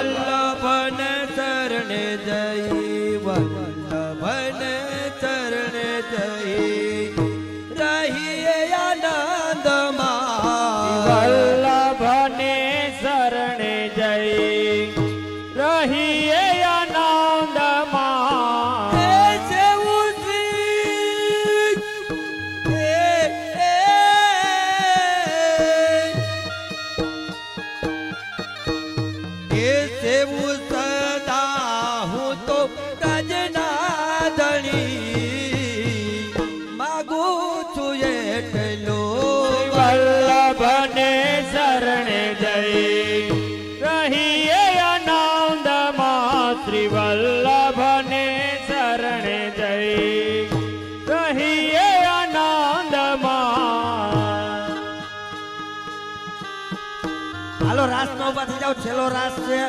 વલ્લભન ચરણે જઈ વલ્લભન ચરણે જઈ રહીએ આનંદમાં વલ્લભને શરણે જઈ રહીએ આનંદમાં સેવું સદા હું તો પ્રજના ધણી માગું છું એટલો વલ્લભને શરણે જઈ રહીએ આનંદમાં શ્રી વલ્લભને શરણે જઈ રહીએ આનંદમાં હાલો રાસ નો ઉભા થઈ જાઓ છેલ્લો રાસ છે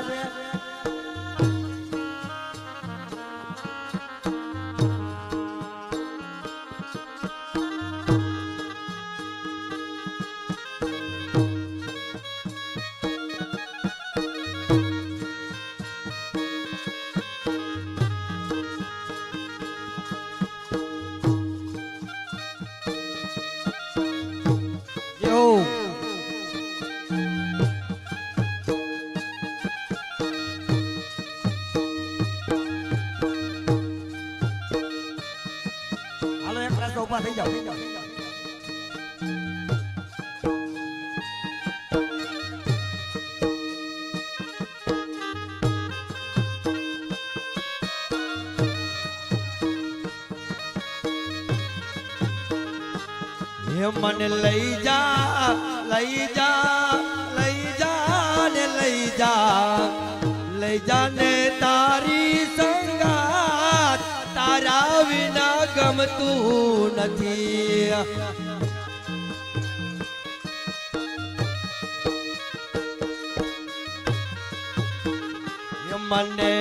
ઉભા થઈ જાઓ મને લઈ જા લઈ જા લઈ જા ને લઈ જા ને તારી સંગાત તારા વિના ગમતું નથી મને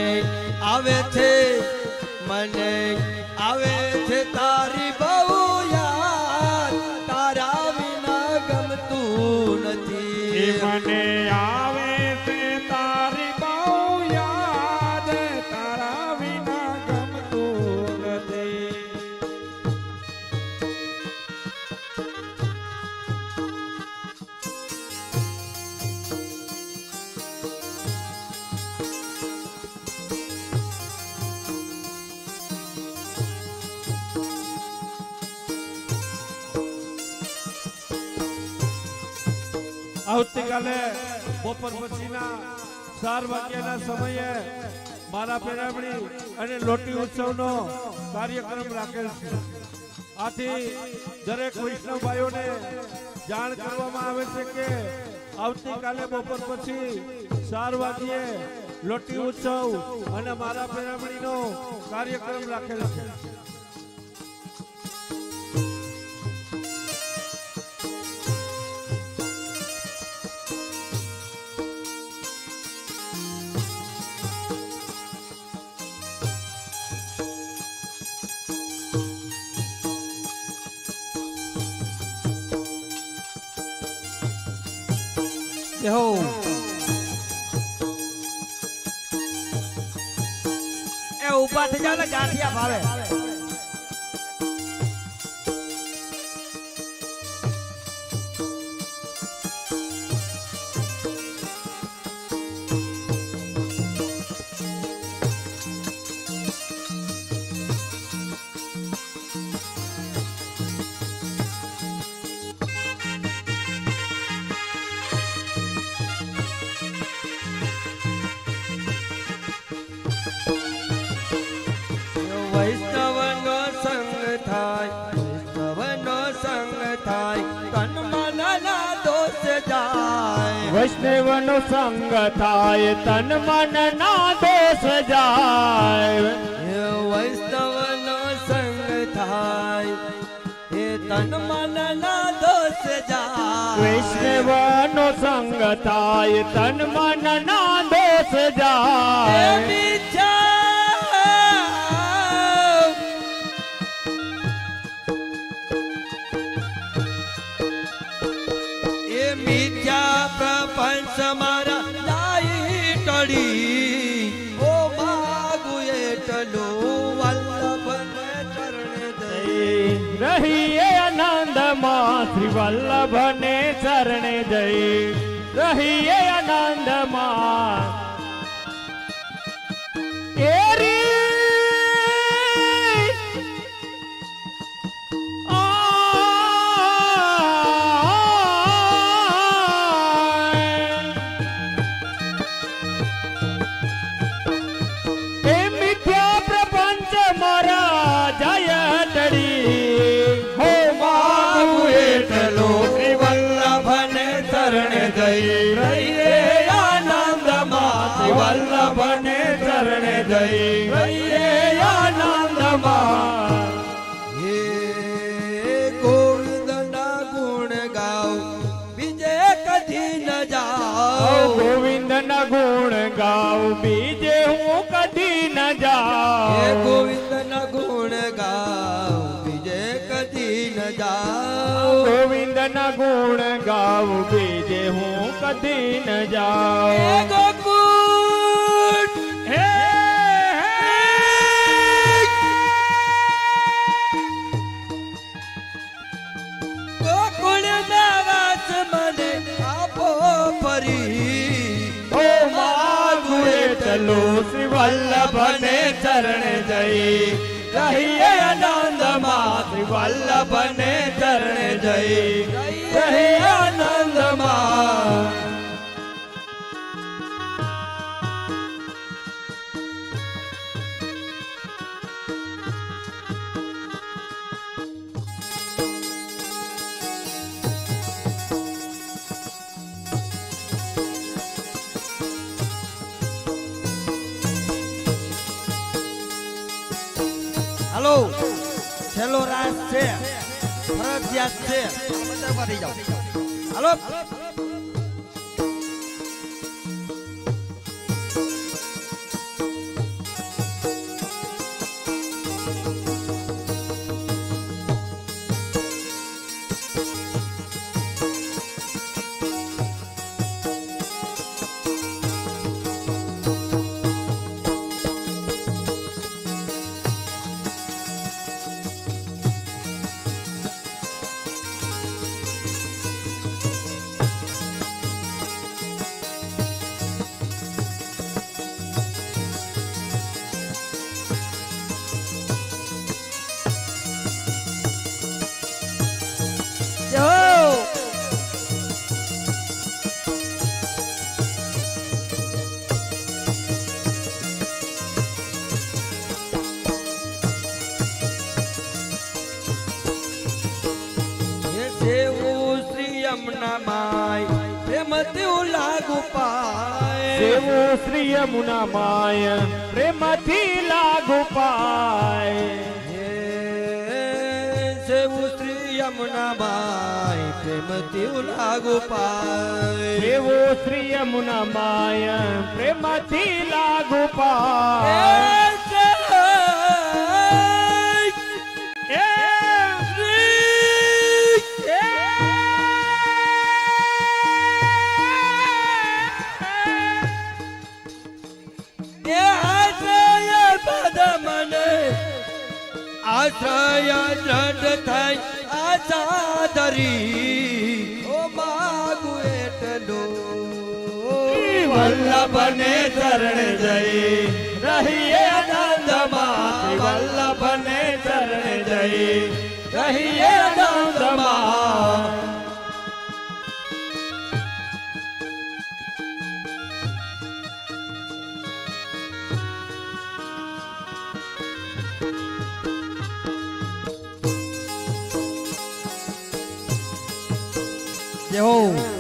આવે છે તારી બહુ યાદ તારા વિના ગમતું નથી મને આવે છે તારી બહુ યાદ તારા વિના ગમતું નથી આવતીકાલે બપોર પછીના 4 વાગ્યાના સમયે મારા પેરામણી અને લોટી ઉત્સવનો કાર્યક્રમ રાખેલ છે આથી દરેક વૈષ્ણવ ભાઈઓને જાણ કરવામાં આવે છે કે આવતીકાલે બપોર પછી 4 વાગ્યે લોટી ઉત્સવ અને મારા પેરામણીનો કાર્યક્રમ રાખેલ છે ઉભા થઈ જાવ ને ગાંઠિયા ભાવે વૈષ્ણવનો સંગ થાય તન મનના દોષ જાય વૈષ્ણવનો સંગ થાય તન મનના દોષ જાય વૈષ્ણવનો સંગ થાય એ તન મનના દોષ જાય વૈષ્ણવનો સંગ થાય તન મનના દોષ જાય મિથ્યા પ્રપંચ મારા લાઈ પડી ઓ માગુ એટલો વલ્લભને ચરણે જઈ રહીએ આનંદમાં શ્રી વલ્લભને ચરણે જઈ રહીએ આનંદમાં વલ્લભને ચરણે જઈ રહીએ આનંદમાં હે ગોવિંદના ગુણ ગાઓ બીજે કદી ન જાઓ ગોવિંદના ગુણ ગાઉ બીજે હું કદી ન હે જાઉં ગોવિંદના ગુણ ગાઓ બીજે કદી ન જાઓ ગોવિંદના ગુણ ગાઉ બીજે હું કદી ન હે જાઉં ગોકુળ હે ગોકુળ વાસ મને આપો ફરી ઓ માગુ એટલો શ્રી વલ્લભને ચરણે જઈ રહીએ આનંદમાં શ્રી વલ્લભને ચરણે જઈ રહીએ આનંદમાં હાલો છેલ્લો રાસ છે ફરજિયાત છે બધા પાડી જાઓ હાલો યમુના માય પ્રેમથી લાગુ પાય દેવો શ્રી યમુના માય પ્રેમથી લાગુ પાય હે સેવું શ્રી યમુના માય પ્રેમથી લાગુ પાય દેવો શ્રી યમુના માય પ્રેમથી લાગુ પાય આશ્રય દ્રઢ થાય આચાદરી ઓ માગુ એટલો વલ્લભને ચરણે જઈ રહીએ આનંદમાં વલ્લભને ચરણે જઈ રહીએ આનંદમાં જય હો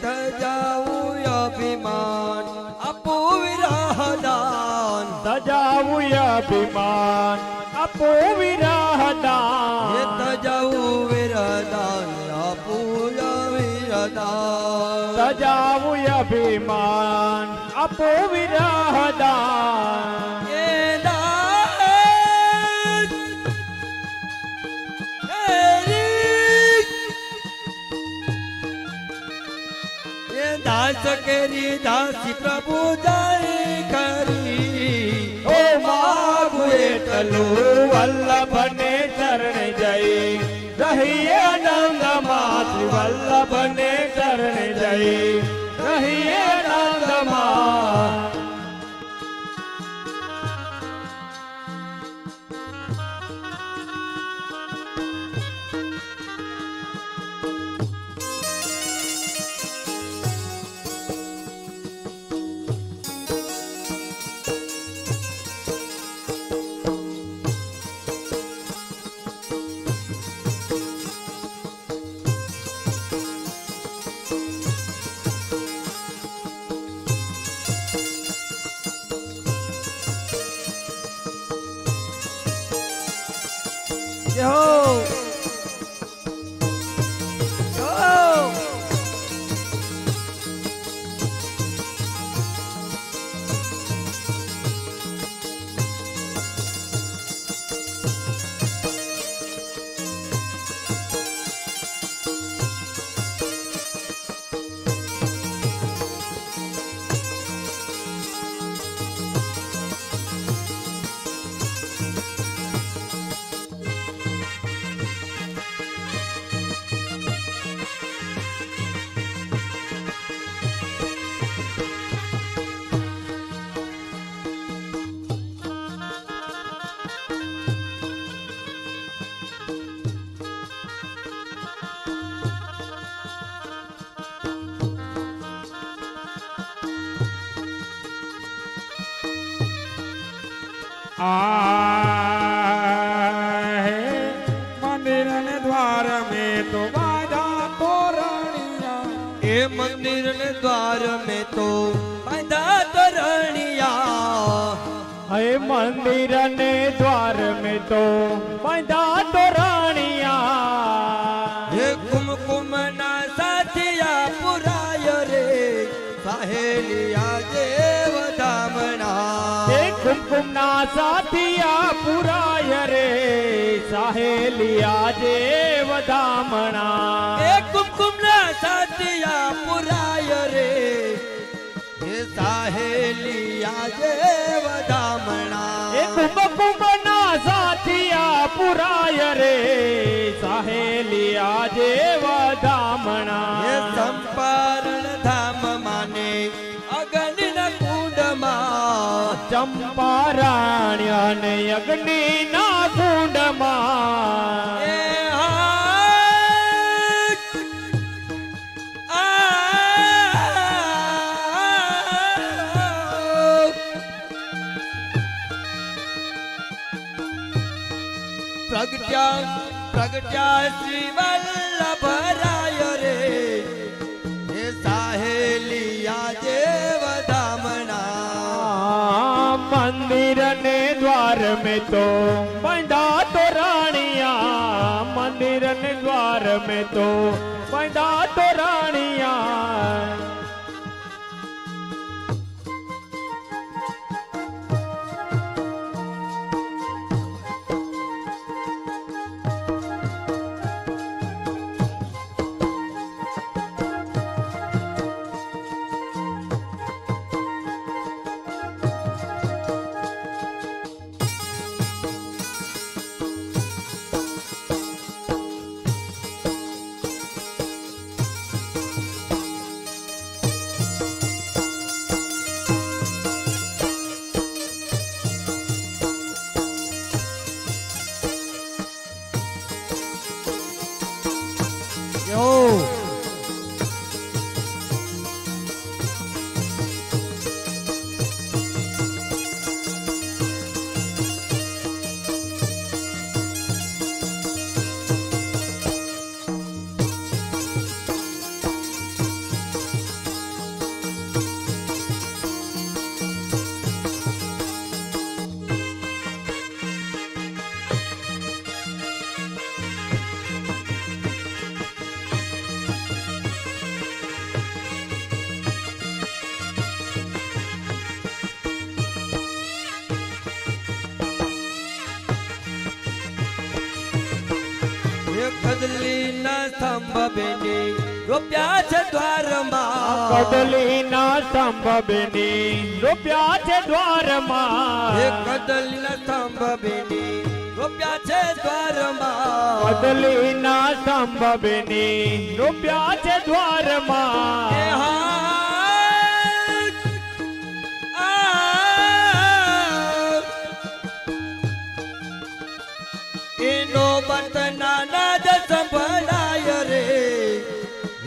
તજાવું અભિમાન આપું વિરહદાન તજાવું અભિમાન આપો વિરહદાન તજાવું વિરહદાન આપું વિરહદાન તજાવું અભિમાન આપો વિરહદાન એ દાસ એ દાસ કેરી દાસી પ્રભુ જાય ખરી ઓ માગુ એટલું વલ્લભને ચરણ જઈ રહીએ આનંદમાં શ્રી વલ્લભને ચરણ જઈ રહીએ આનંદમાં Yo! Yo! મંદિર ને દ્વાર में तो बाजा तोरणिया એ મંદિર ને દ્વાર મેં તો બાંધા તોરણિયા હે મંદિર ને દ્વાર में तो बांधा तोरणिया હે કુમકુમ ના સાથિયા પુરાય રે સાહેલિયા દેવ ધામણા એ કુમકુમ ના સાથિયા પુરાય રે સાહેલિયા દેવ ધામણા એ કુમકુમ ના સાથિયા પુરાય રે હે સાહેલિયા દેવ ધામણા એ કુમકુમ ના સાથિયા પુરાય રે સાહેલિયા દેવ હે ધામણા ચંપારણ ધામ માને અગન કુંડમાં ચંપારણ્ય ને અગ્નિ ના કુંડમાં એ હાથ પ્રગટ્યા શ્રી વલ્લભરાય રે હે સાહેલિયા દેવ ધામણા મંદિર ને દ્વાર में तो बांधा तोरणिया मंदिर ने द्वार में तो बांधा तोरणिया Yo! સ્તંભ બેની રૂપિયા છે દ્વારમાં કદલીના સ્તંભ બેની રૂપિયા છે દ્વારમાં એ કદલીના સ્તંભ બેની રૂપિયા છે દ્વારમાં કદલીના સ્તંભ બેની રૂપિયા છે દ્વારમાં એ હા એનો બતના નાદ સંભળાય રે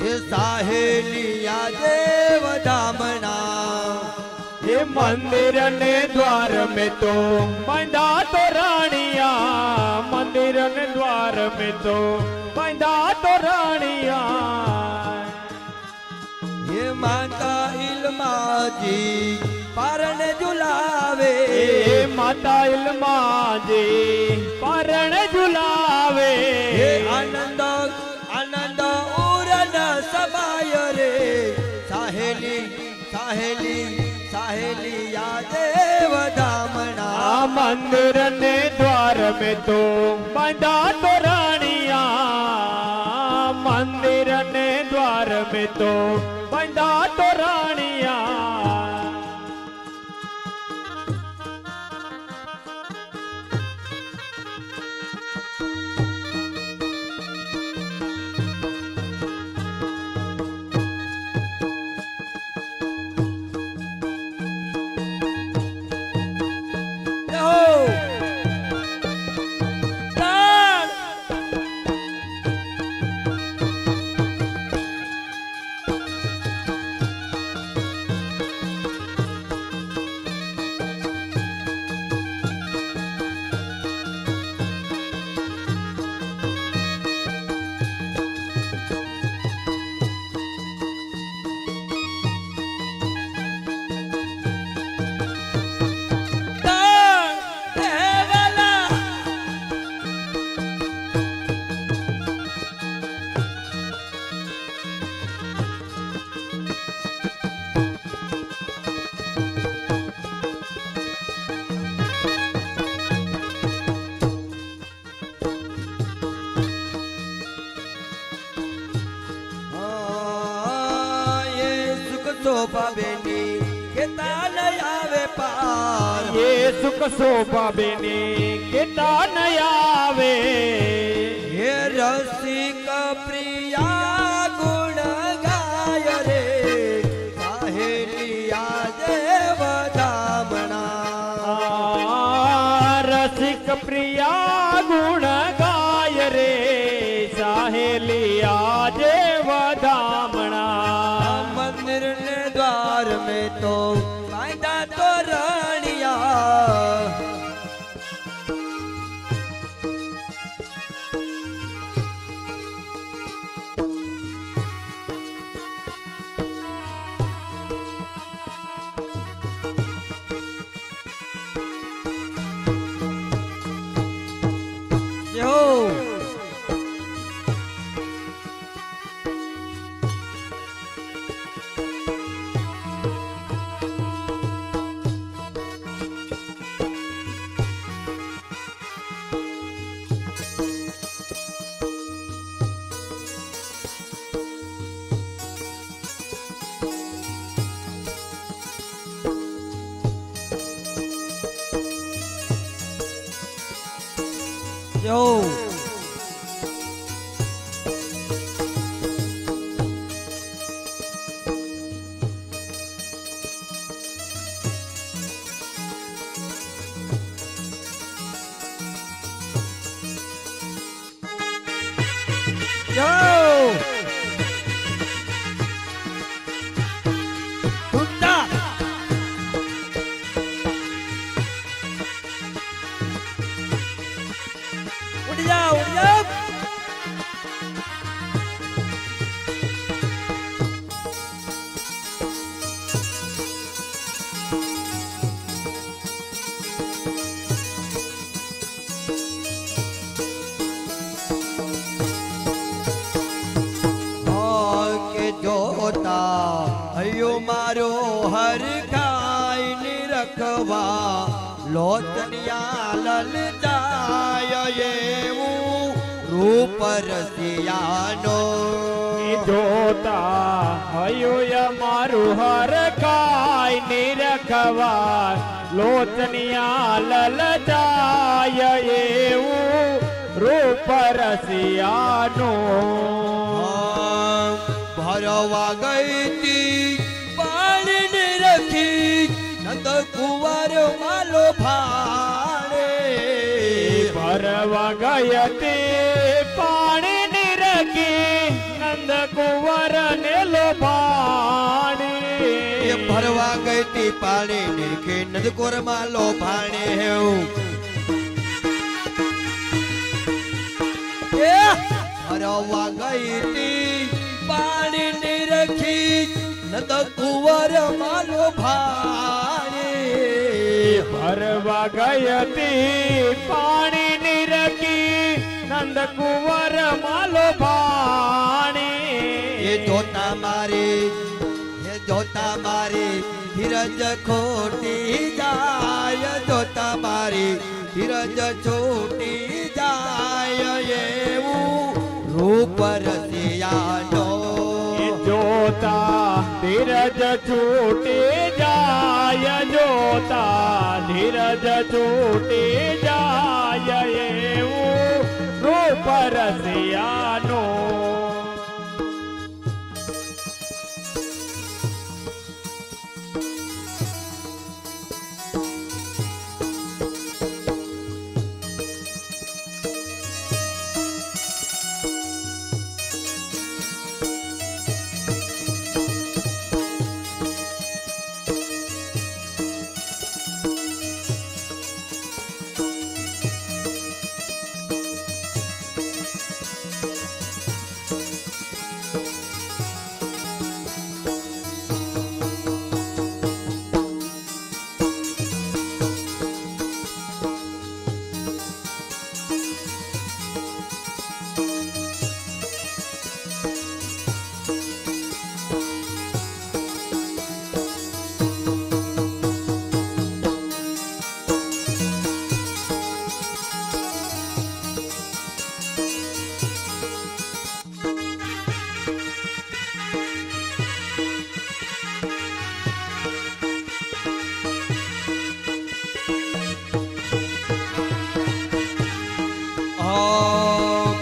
એ સાહેલિયા દેવ ધામણા એ મંદિર ને દ્વાર में तो બંધા તો રાણિયા મંદિર ને દ્વાર में तो બંધા તો રાણિયા એ માતા ઇલમાજી પારણ ઝુલાવે એ માતા ઇલમાજી પારણ ઝુલાવે એ આનંદ આનંદ ઉરન સબાય રે સાહેલી સાહેલી સાહેલી યા દેવ ધામણા આ મંદિર ને દ્વાર में तो બંધા તો રાણિયા મંદિર ને દ્વાર में तो બંધા તો રાણિયા શોભા બેની કેતા ન આવે પાર ये सुख शोभा बेनी केता न आवे હે રસિક પ્રિયા ગુણ ગાય રે સાહેલિયા દેવ ધામણા रसिक प्रिया गुण गाय रे साहेलिया देव धामणा મંદિર ને દ્વાર में तो બાંધા તો Rania Yo! Yo! Yo! Tutta! उड़ जाओ उड़ जाओ के जोता हयो मारो हर खाई निरखवा लोचनिया ललचाय ये रूप રૂપ રસિયાનો જોતા હયું મારું હર કાય નિરખવા લોચનિયા લલચાય એવું રૂપ રસિયાનું ભરવા ગઈ તી પાણી રખી નંદ કુંવર માલો ભાણે ભરવા ગઈ તે પાણી નિરખી નંદ કુંવર ને લોભાણી એ ભરવા ગઈ તી પાણી રખી નંદ કુંવર માલો ભાણે હેવું ભરવા ગઈ તી પાણી રખી નંદ કુંવર માલો ભાણે ભરવા ગઈ હતી પાણી નિરખી નંદ કુંવર માલો ભાણી એ જોતા મારી ધીરજ ખોટી જાય જોતા મારી ધીરજ છોટી જાય એવું રૂપ રસિયાનો જોતા ધીરજ છૂટી જાય જોતા ધીરજ છૂટી જાય એવું રૂપ રસિયાનું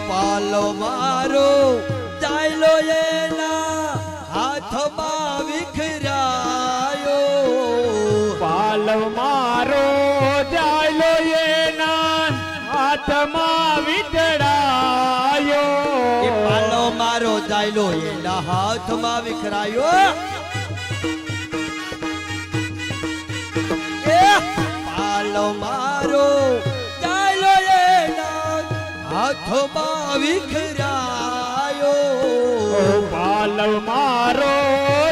પાલો મારો ચાલ્યો એના હાથમાં વિખરાયો પાલવ મારો ચાલો એના હાથમાં વિતળાયો એ પાલો મારો ચાલ્યો એના હાથમાં વિખરાયો એ પાલો મારો ચાલ્યો એના હાથમાં વિખરાયો પાલવ મારો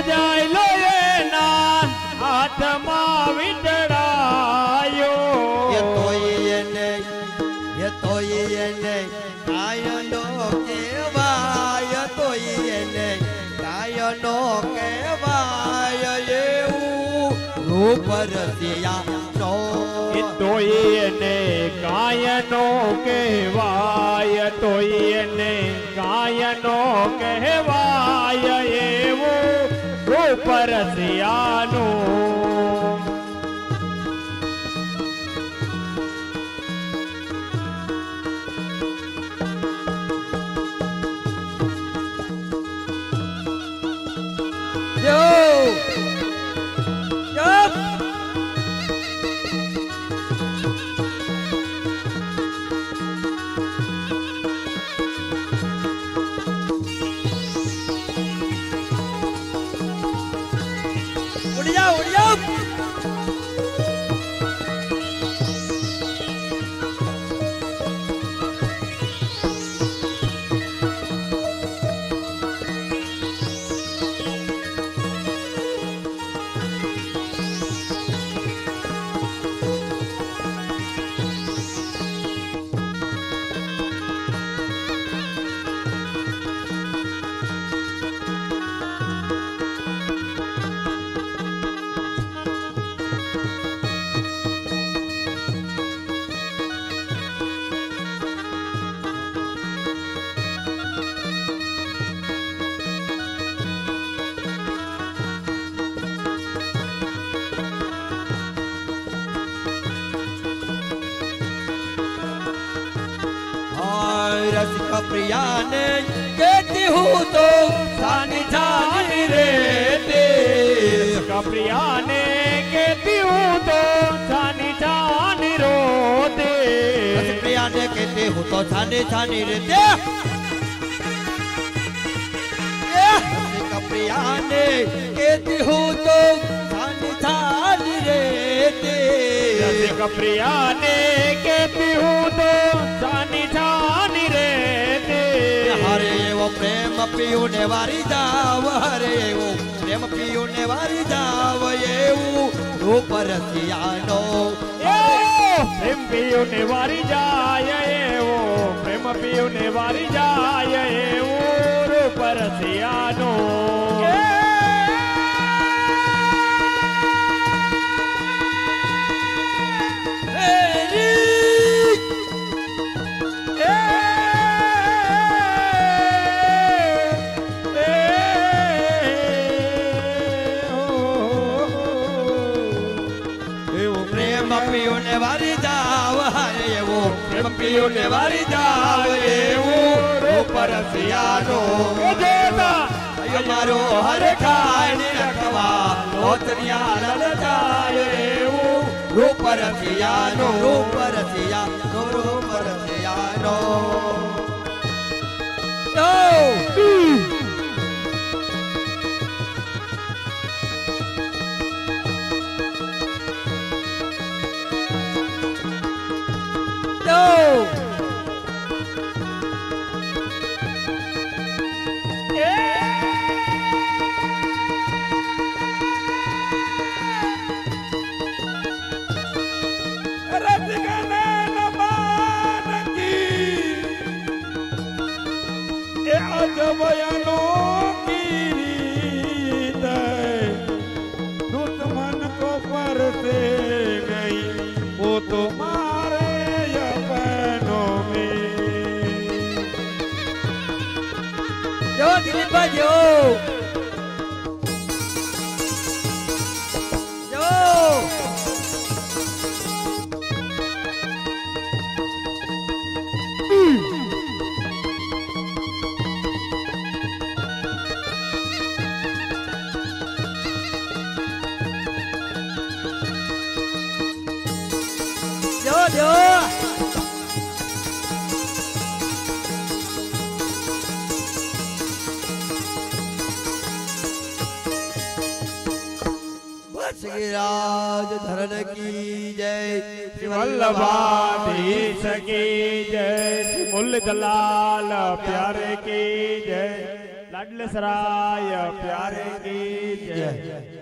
જાયલો એના હાથમાં વિતળાયો એ તોય એને કાયનો કહેવાય તોય એને કાયનો કહેવાય એવું રૂપ રસિયાનો તોય એને કાયનો કહેવાય તોય એને કાયનો કહેવાય એવું રૂપ રસિયાનું ઉડી જાઓ प्रिया ने कहती हूँ तो छानी छानी रहते का प्रिया ने कहती हूँ तो छानी छानी रोते प्रिया ने कहती हूँ तो छानी छानी रहते प्रिया ने कहती हूँ तो छानी छानी रहते प्रिया ने कहती हूँ तो छानी छानी रहते हरे वो प्रेम पीने वारी जाव हरे वो प्रेम पीने वारी जाव ये रूप रसियानो प्रेम पीने वारी जाय वो प्रेम पीने वारी जाय वो रूप रसियानो पीने वारी जाव हरे वो प्रेम पीने वारी जाव ये रूप रसियानो मारो हरे खाने रखवा लोचनिया ललचाए रूप रसियानो रूप रसियानो रूप रसियानो बयानो की रीत दुश्मन को परसे नहीं वो तो मारे अपनों में जो दिलीप भाई जो राज धरण की जय श्री वल्लभाधीश की जय श्री मुल्ल दलाल प्यारे की जय लाडले सराय प्यारे की जय